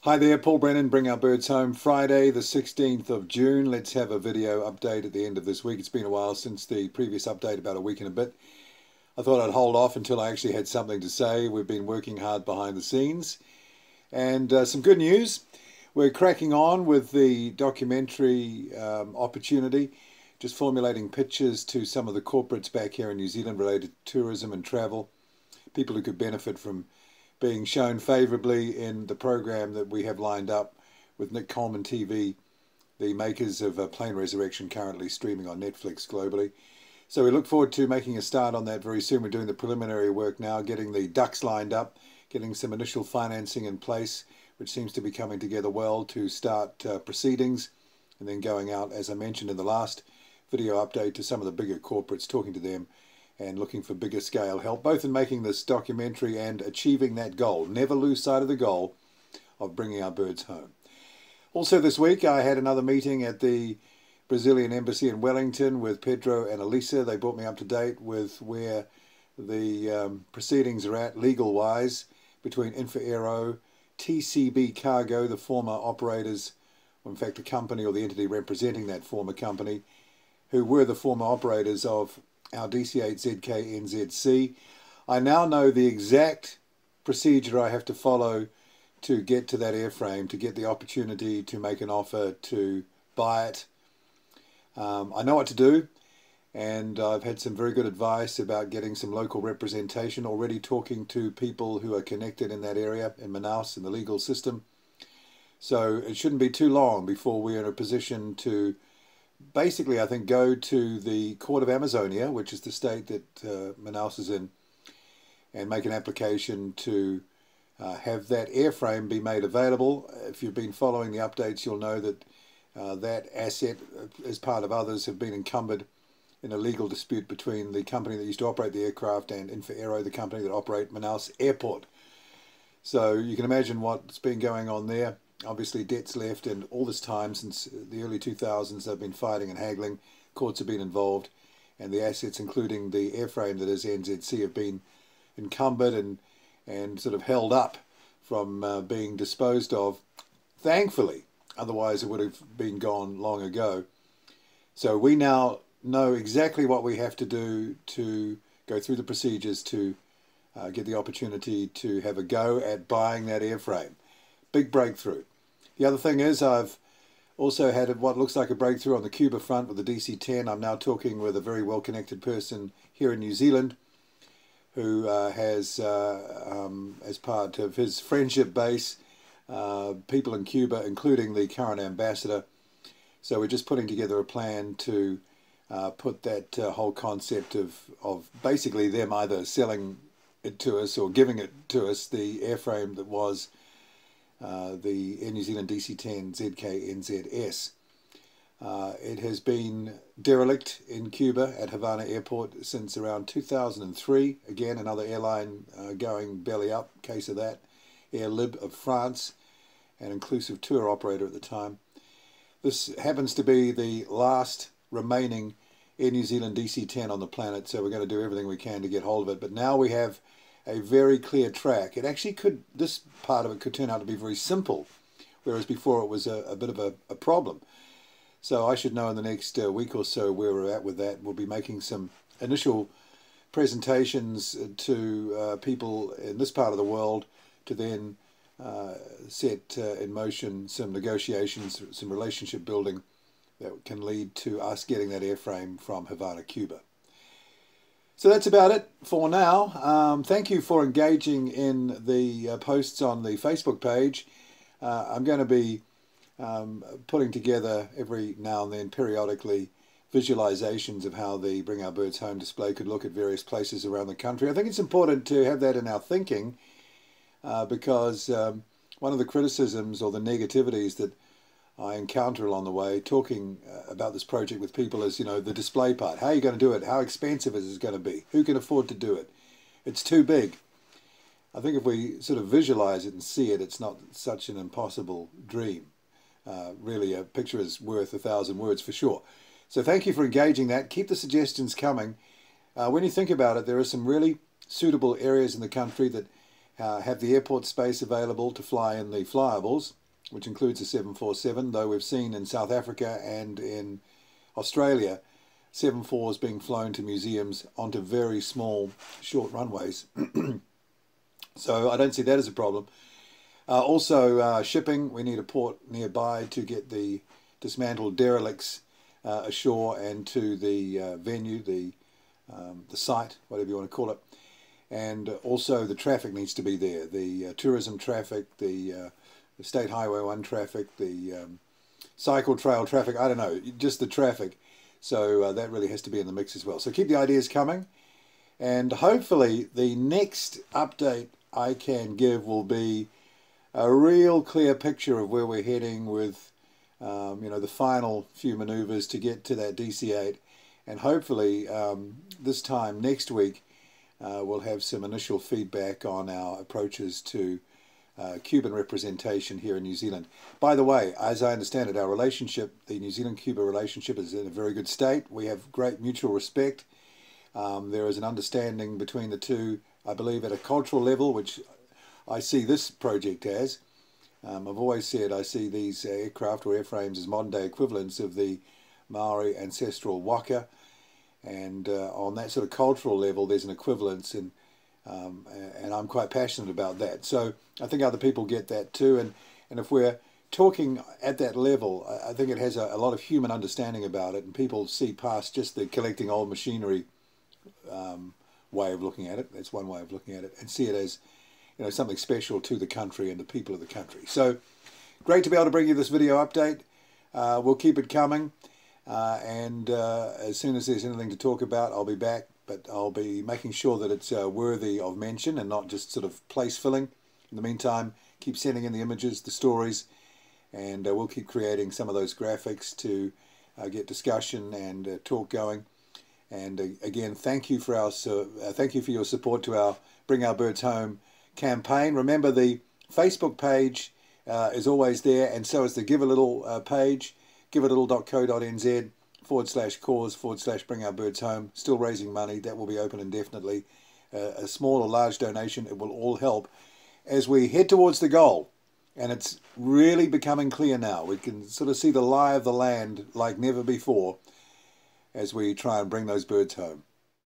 Hi there, Paul Brennan, Bring Our Birds Home, Friday the 16th of June. Let's have a video update at the end of this week. It's been a while since the previous update, about a week and a bit. I thought I'd hold off until I actually had something to say. We've been working hard behind the scenes. And some good news. We're cracking on with the documentary opportunity, just formulating pitches to some of the corporates back here in New Zealand related to tourism and travel, people who could benefit from being shown favourably in the program that we have lined up with Nick Coleman TV, the makers of Plane Resurrection, currently streaming on Netflix globally. So we look forward to making a start on that very soon. We're doing the preliminary work now, getting the ducks lined up, getting some initial financing in place, which seems to be coming together well to start proceedings, and then going out, as I mentioned in the last video update, to some of the bigger corporates, talking to them and looking for bigger scale help, both in making this documentary and achieving that goal. Never lose sight of the goal of bringing our birds home. Also this week I had another meeting at the Brazilian Embassy in Wellington with Pedro and Elisa. They brought me up to date with where the proceedings are at legal-wise between Infraero, TCB Cargo, the former operators, or in fact the company or the entity representing that former company, who were the former operators of our DC-8ZK-NZC. I now know the exact procedure I have to follow to get to that airframe, to get the opportunity to make an offer to buy it. I know what to do, and I've had some very good advice about getting some local representation, already talking to people who are connected in that area, in Manaus, in the legal system. So it shouldn't be too long before we're in a position to basically, I think, go to the Court of Amazonia, which is the state that Manaus is in, and make an application to have that airframe be made available. If you've been following the updates, you'll know that that asset, as part of others, have been encumbered in a legal dispute between the company that used to operate the aircraft and Infraero, the company that operate Manaus Airport. So you can imagine what's been going on there. Obviously debts left, and all this time since the early 2000s they've been fighting and haggling. Courts have been involved, and the assets, including the airframe that is NZC, have been encumbered and sort of held up from being disposed of, thankfully. Otherwise it would have been gone long ago. So we now know exactly what we have to do to go through the procedures to get the opportunity to have a go at buying that airframe. Big breakthrough. The other thing is, I've also had what looks like a breakthrough on the Cuba front with the DC-10. I'm now talking with a very well-connected person here in New Zealand who has, as part of his friendship base, people in Cuba, including the current ambassador. So we're just putting together a plan to put that whole concept of basically them either selling it to us or giving it to us, the airframe that was the Air New Zealand DC-10 ZK-NZS. It has been derelict in Cuba at Havana Airport since around 2003. Again, another airline going belly up, case of that. Air Lib of France, an inclusive tour operator at the time. This happens to be the last remaining Air New Zealand DC-10 on the planet, so we're going to do everything we can to get hold of it. But now we have a very clear track. It actually could, this part of it could turn out to be very simple, whereas before it was a bit of a problem. So I should know in the next week or so where we're at with that. We'll be making some initial presentations to people in this part of the world to then set in motion some negotiations, some relationship building that can lead to us getting that airframe from Havana, Cuba. So that's about it for now. Thank you for engaging in the posts on the Facebook page. I'm going to be putting together every now and then, periodically, visualizations of how the Bring Our Birds Home display could look at various places around the country. I think it's important to have that in our thinking because one of the criticisms or the negativities that I encounter along the way, talking about this project with people, is, you know, the display part. How are you going to do it? How expensive is it going to be? Who can afford to do it? It's too big. I think if we sort of visualize it and see it, it's not such an impossible dream. Really, a picture is worth 1,000 words for sure. So thank you for engaging that. Keep the suggestions coming. When you think about it, there are some really suitable areas in the country that have the airport space available to fly in the flyables, which includes the 747, though we've seen in South Africa and in Australia 747s being flown to museums onto very small, short runways. So I don't see that as a problem. Also, shipping, we need a port nearby to get the dismantled derelicts ashore and to the venue, the site, whatever you want to call it. And also the traffic needs to be there. The tourism traffic, the State Highway 1 traffic, the cycle trail traffic, I don't know, just the traffic. So that really has to be in the mix as well. So keep the ideas coming. And hopefully the next update I can give will be a real clear picture of where we're heading with you know, the final few maneuvers to get to that DC-8. And hopefully this time next week we'll have some initial feedback on our approaches to Cuban representation here in New Zealand. By the way, as I understand it, our relationship, the New Zealand-Cuba relationship, is in a very good state. We have great mutual respect. There is an understanding between the two, I believe, at a cultural level, which I see this project as. I've always said I see these aircraft or airframes as modern-day equivalents of the Maori ancestral waka, and on that sort of cultural level there's an equivalence, and I'm quite passionate about that. So I think other people get that too, and if we're talking at that level, I think it has a lot of human understanding about it, and people see past just the collecting old machinery way of looking at it. That's one way of looking at it, and see it as, you know, something special to the country and the people of the country. So great to be able to bring you this video update. We'll keep it coming, and as soon as there's anything to talk about, I'll be back, but I'll be making sure that it's worthy of mention and not just sort of place filling. In the meantime, keep sending in the images, the stories, and we'll keep creating some of those graphics to get discussion and talk going. And again, thank you for your support to our Bring Our Birds Home campaign. Remember, the Facebook page is always there, and so is the Give a Little page, givealittle.co.nz/cause/Bring Our Birds Home. Still raising money. That will be open indefinitely. A small or large donation, it will all help as we head towards the goal. And it's really becoming clear now. We can sort of see the lie of the land like never before as we try and bring those birds home.